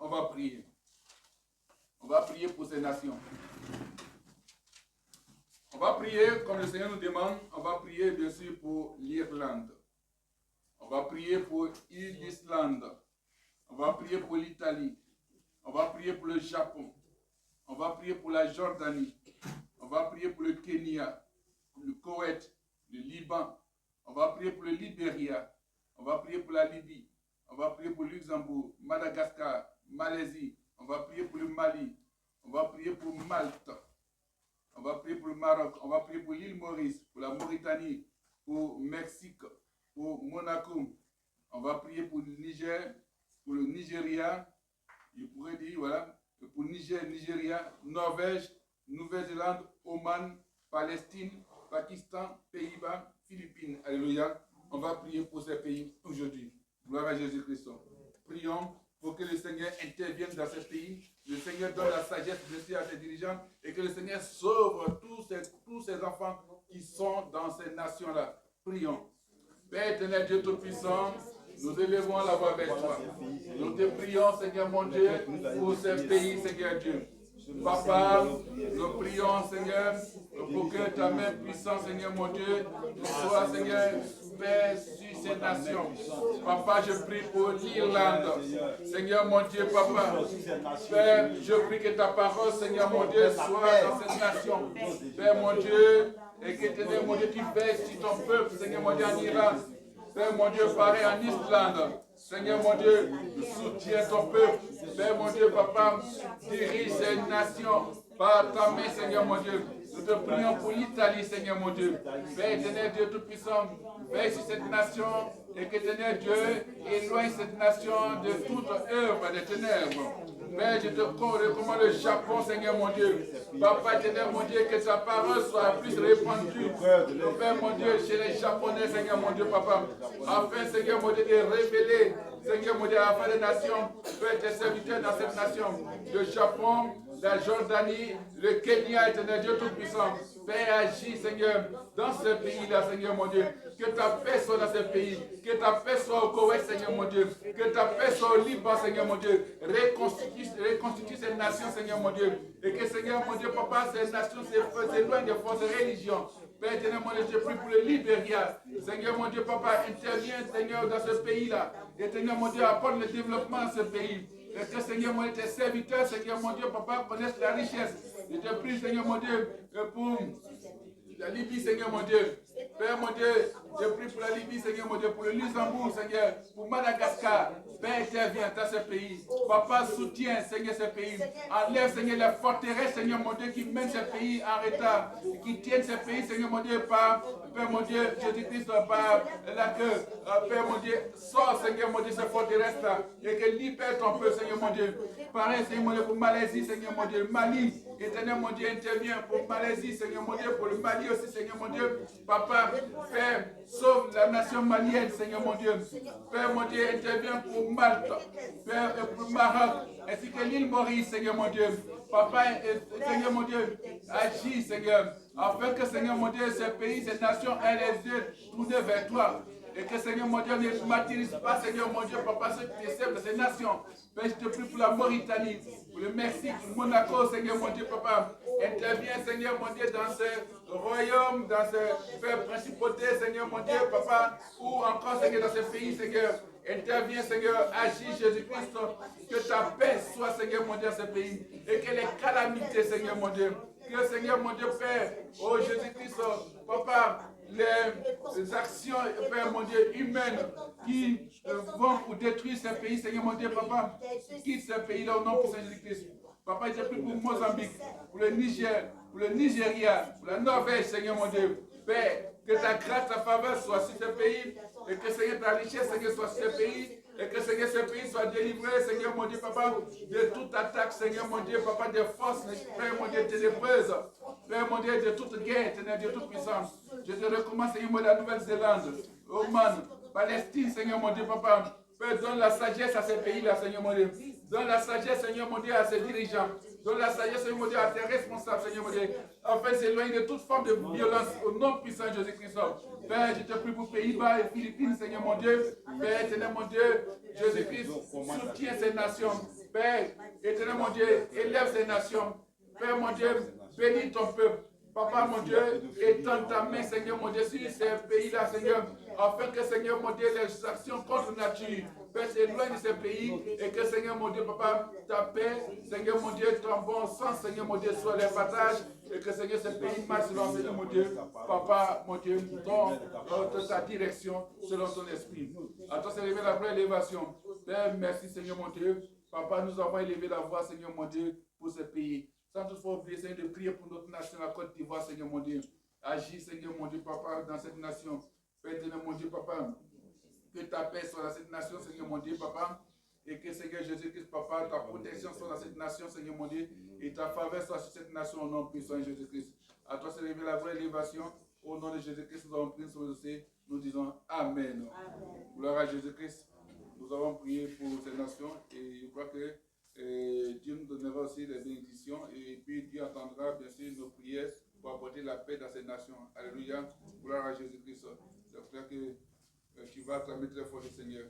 on va prier. On va prier pour ces nations. On va prier, comme le Seigneur nous demande, on va prier bien sûr pour l'Irlande. On va prier pour l'Islande. On va prier pour l'Italie. On va prier pour le Japon. On va prier pour la Jordanie. On va prier pour le Kenya, le Koweït, le Liban. On va prier pour le Libéria. On va prier pour la Libye. On va prier pour Luxembourg, Madagascar, Malaisie. On va prier pour le Mali. On va prier pour Malte. On va prier pour le Maroc. On va prier pour l'île Maurice, pour la Mauritanie, pour Mexique, pour Monaco. On va prier pour le Niger, pour le Nigeria. Je pourrais dire, voilà, pour Niger, Nigeria, Norvège, Nouvelle-Zélande, Oman, Palestine, Pakistan, Pays-Bas, Philippines. Alléluia. On va prier pour ces pays aujourd'hui. Gloire à Jésus-Christ. Prions pour que le Seigneur intervienne dans ces pays. Le Seigneur donne la sagesse de à ses dirigeants et que le Seigneur sauve tous ces enfants qui sont dans ces nations-là. Prions. Père éternel, Dieu Tout-Puissant, nous élevons la voix vers toi. Nous te prions, Seigneur mon Dieu, pour ces pays, Seigneur Dieu. Papa, nous prions, Seigneur, pour que ta main puissante, Seigneur mon Dieu, soit, Seigneur, Père, sur ces nations. Papa, je prie pour l'Irlande. Seigneur mon Dieu, Papa, Père, je prie que ta parole, Seigneur mon Dieu, soit dans cette nation. Père mon Dieu, et que Seigneur mon Dieu, tu veilles sur ton peuple, Seigneur mon Dieu, en Irlande. Père mon Dieu, pareil en Islande. Seigneur mon Dieu, soutiens ton peuple. Père mon Dieu, Papa, dirige ces nations par ta main, Seigneur mon Dieu. Nous te prions pour l'Italie, Seigneur mon Dieu. Père éternel Dieu Tout-Puissant, veille sur cette nation et que éternel Dieu éloigne cette nation de toute œuvre des ténèbres. Père, je te recommande le Japon, Seigneur mon Dieu. Papa éternel mon Dieu, que ta parole soit plus répandue. Père mon Dieu, chez les Japonais, Seigneur mon Dieu, Papa. Afin, Seigneur mon Dieu, de révéler, Seigneur mon Dieu, afin les nations, Père, tes serviteurs dans cette nation. Le Japon, la Jordanie, le Kenya, éternel Dieu Tout-Puissant. Père, agis, Seigneur, dans ce pays-là, Seigneur mon Dieu. Que ta paix soit dans ce pays. Que ta paix soit au Koweït, Seigneur mon Dieu. Que ta paix soit au Liban, Seigneur mon Dieu. Reconstitue ces nations, Seigneur mon Dieu. Et que, Seigneur mon Dieu, Papa, ces nations s'éloignent des fausses religions. Père éternel mon Dieu, je prie pour le Libéria. Seigneur mon Dieu, Papa, interviens, Seigneur, dans ce pays-là. Et Seigneur mon Dieu, apporte le développement à ce pays. Et que, Seigneur mon Dieu, tes serviteurs, Seigneur mon Dieu, Papa, connaissent la richesse. Je te prie, Seigneur mon Dieu, pour la Libye, Seigneur mon Dieu. Père mon Dieu, je prie pour la Libye, Seigneur mon Dieu, pour le Luxembourg, Seigneur, pour Madagascar. Père, interviens dans ce pays. Papa, soutiens, Seigneur, ce pays. Enlève, Seigneur, les forteresses, Seigneur mon Dieu, qui mènent ce pays en retard, qui tiennent ce pays, Seigneur mon Dieu, par, Père mon Dieu, Jésus-Christ, par la queue. Père mon Dieu, sors, Seigneur mon Dieu, ces forteresses-là, et que libère ton peuple, Seigneur mon Dieu. Pareil, Seigneur mon Dieu, pour Malaisie, Seigneur mon Dieu, Mali. Éternel mon Dieu, intervient pour Malaisie, Seigneur mon Dieu, pour le Mali aussi, Seigneur mon Dieu. Papa, Père, sauve la nation malienne, Seigneur mon Dieu. Père mon Dieu, intervient pour Malte, Père, et pour Maroc, ainsi que l'île Maurice, Seigneur mon Dieu. Papa, Seigneur mon Dieu, agis, Seigneur, afin que, Seigneur mon Dieu, ces pays, ces nations aient les yeux tournés vers toi. Et que, Seigneur mon Dieu, ne martyrise pas, Seigneur mon Dieu, Papa, ceux qui servent de ces nations. Père, je te prie pour la Mauritanie, pour le Mexique, pour Monaco, Seigneur mon Dieu, Papa. Interviens, Seigneur mon Dieu, dans ce royaume, dans ces principautés, Seigneur mon Dieu, Papa, ou encore, Seigneur, dans ce pays, Seigneur. Interviens, Seigneur, agis, Jésus-Christ, que ta paix soit, Seigneur mon Dieu, dans ce pays. Et que les calamités, Seigneur mon Dieu, que, Seigneur mon Dieu, Père, oh Jésus-Christ, Papa, les actions, Père mon Dieu, humaines qui vont pour détruire ce pays, Seigneur mon Dieu, Papa, quitte ce pays-là au nom de Jésus-Christ. Papa, je prie pour Mozambique, pour le Niger, pour le Nigeria, pour la Norvège, Seigneur mon Dieu. Père, que ta grâce, ta faveur soit sur ce pays, et que, Seigneur, ta richesse, Seigneur, soit sur ce pays, et que, Seigneur, ce pays soit délivré, Seigneur mon Dieu, Papa, de toute attaque, Seigneur mon Dieu, Papa, des forces, Père mon Dieu, ténébreuses, Père mon Dieu, de toute guerre, Seigneur Dieu, toute puissance. Je te recommande, Seigneur mon Dieu, la Nouvelle-Zélande, Oman, Palestine, Seigneur mon Dieu, Papa. Père, donne la sagesse à ces pays-là, Seigneur mon Dieu. Donne la sagesse, Seigneur mon Dieu, à ses dirigeants. Donne la sagesse, Seigneur mon Dieu, à tes responsables, Seigneur mon Dieu. Afin de s'éloigner de toute forme de violence au nom puissant de Jésus-Christ. Père, je te prie pour Pays-Bas et Philippines, Seigneur mon Dieu. Père, Seigneur mon Dieu, Jésus-Christ, soutiens ces nations. Père, éternel mon Dieu, élève ces nations. Père mon Dieu, bénis ton peuple. Papa mon Dieu, étends ta main, Seigneur mon Dieu, sur ces pays-là, Seigneur, afin que, Seigneur mon Dieu, les actions contre nature, Père, s'éloignent de ces pays et que, Seigneur mon Dieu, Papa, ta paix, Seigneur mon Dieu, ton bon sens, Seigneur mon Dieu, soit les partages et que, Seigneur, ces pays marchent selon, Seigneur mon Dieu, Papa, mon Dieu, dans ta direction, selon ton esprit. À toi, c'est élevé la vraie élévation. Père, merci, Seigneur mon Dieu. Papa, nous avons élevé la voix, Seigneur mon Dieu, pour ces pays. Sans toutefois oublier, Seigneur, de prier pour notre nation, la Côte d'Ivoire, Seigneur mon Dieu. Agis, Seigneur mon Dieu, Papa, dans cette nation. Père, Seigneur mon Dieu, Papa, que ta paix soit dans cette nation, Seigneur mon Dieu, Papa. Et que, Seigneur Jésus-Christ, Papa, ta protection soit dans cette nation, Seigneur mon Dieu. Et ta faveur soit sur cette nation au nom puissant de Jésus-Christ. À toi, c'est la vraie élévation. Au nom de Jésus-Christ, nous avons prié sur le dossier. Nous disons Amen. Amen. Gloire à Jésus-Christ. Nous avons prié pour ces nations. Et je crois que Dieu nous donnera aussi des bénédictions et puis Dieu entendra bien sûr nos prières pour apporter la paix dans ces nations. Alléluia. Gloire à Jésus-Christ. J'espère que tu vas acclamer très fort le Seigneur.